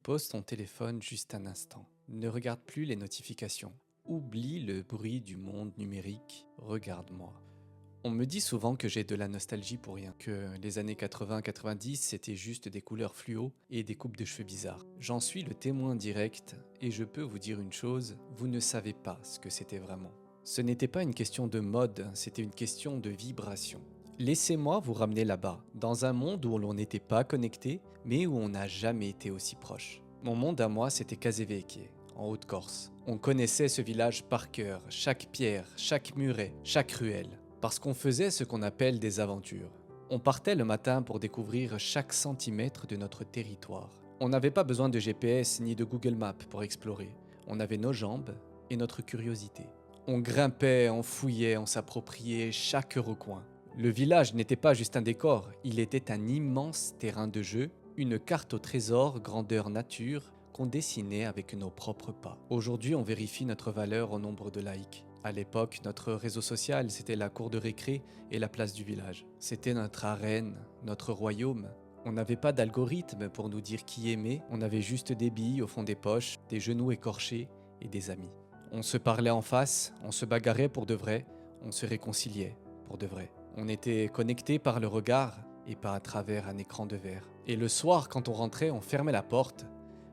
Pose ton téléphone juste un instant. Ne regarde plus les notifications. Oublie le bruit du monde numérique. Regarde-moi. On me dit souvent que j'ai de la nostalgie pour rien, que les années 80-90 c'était juste des couleurs fluo et des coupes de cheveux bizarres. J'en suis le témoin direct et je peux vous dire une chose, vous ne savez pas ce que c'était vraiment. Ce n'était pas une question de mode, c'était une question de vibration. Laissez-moi vous ramener là-bas, dans un monde où l'on n'était pas connecté, mais où on n'a jamais été aussi proche. Mon monde à moi, c'était Casevecchie, en Haute-Corse. On connaissait ce village par cœur, chaque pierre, chaque muret, chaque ruelle, parce qu'on faisait ce qu'on appelle des aventures. On partait le matin pour découvrir chaque centimètre de notre territoire. On n'avait pas besoin de GPS ni de Google Maps pour explorer. On avait nos jambes et notre curiosité. On grimpait, on fouillait, on s'appropriait chaque recoin. Le village n'était pas juste un décor, il était un immense terrain de jeu, une carte au trésor grandeur nature qu'on dessinait avec nos propres pas. Aujourd'hui, on vérifie notre valeur au nombre de likes. À l'époque, notre réseau social, c'était la cour de récré et la place du village. C'était notre arène, notre royaume. On n'avait pas d'algorithme pour nous dire qui aimer, on avait juste des billes au fond des poches, des genoux écorchés et des amis. On se parlait en face, on se bagarrait pour de vrai, on se réconciliait pour de vrai. On était connectés par le regard et pas à travers un écran de verre. Et le soir, quand on rentrait, on fermait la porte.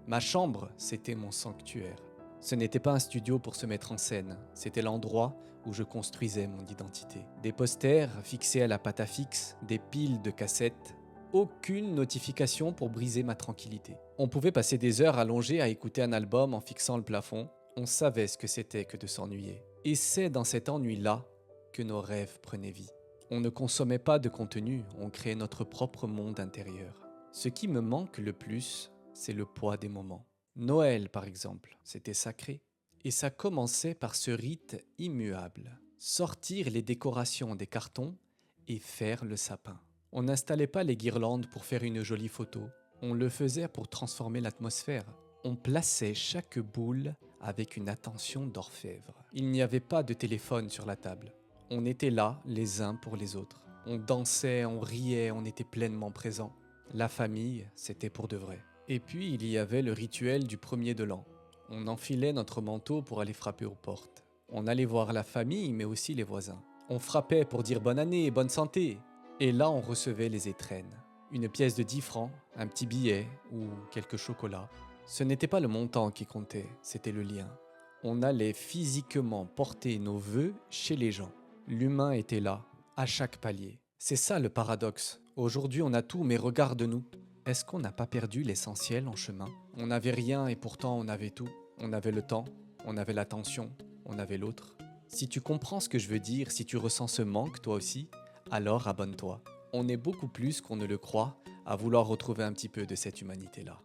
Ma chambre, c'était mon sanctuaire. Ce n'était pas un studio pour se mettre en scène, c'était l'endroit où je construisais mon identité. Des posters fixés à la pâte à fixe, des piles de cassettes, aucune notification pour briser ma tranquillité. On pouvait passer des heures allongées à écouter un album en fixant le plafond. On savait ce que c'était que de s'ennuyer. Et c'est dans cet ennui-là que nos rêves prenaient vie. On ne consommait pas de contenu, on créait notre propre monde intérieur. Ce qui me manque le plus, c'est le poids des moments. Noël, par exemple, c'était sacré. Et ça commençait par ce rite immuable. Sortir les décorations des cartons et faire le sapin. On n'installait pas les guirlandes pour faire une jolie photo. On le faisait pour transformer l'atmosphère. On plaçait chaque boule avec une attention d'orfèvre. Il n'y avait pas de téléphone sur la table. On était là, les uns pour les autres. On dansait, on riait, on était pleinement présents. La famille, c'était pour de vrai. Et puis, il y avait le rituel du premier de l'an. On enfilait notre manteau pour aller frapper aux portes. On allait voir la famille, mais aussi les voisins. On frappait pour dire bonne année et bonne santé. Et là, on recevait les étrennes. Une pièce de 10 francs, un petit billet ou quelques chocolats. Ce n'était pas le montant qui comptait, c'était le lien. On allait physiquement porter nos vœux chez les gens. L'humain était là, à chaque palier. C'est ça le paradoxe. Aujourd'hui, on a tout, mais regarde-nous. Est-ce qu'on n'a pas perdu l'essentiel en chemin? On n'avait rien et pourtant on avait tout. On avait le temps, on avait l'attention, on avait l'autre. Si tu comprends ce que je veux dire, si tu ressens ce manque toi aussi, alors abonne-toi. On est beaucoup plus qu'on ne le croit à vouloir retrouver un petit peu de cette humanité-là.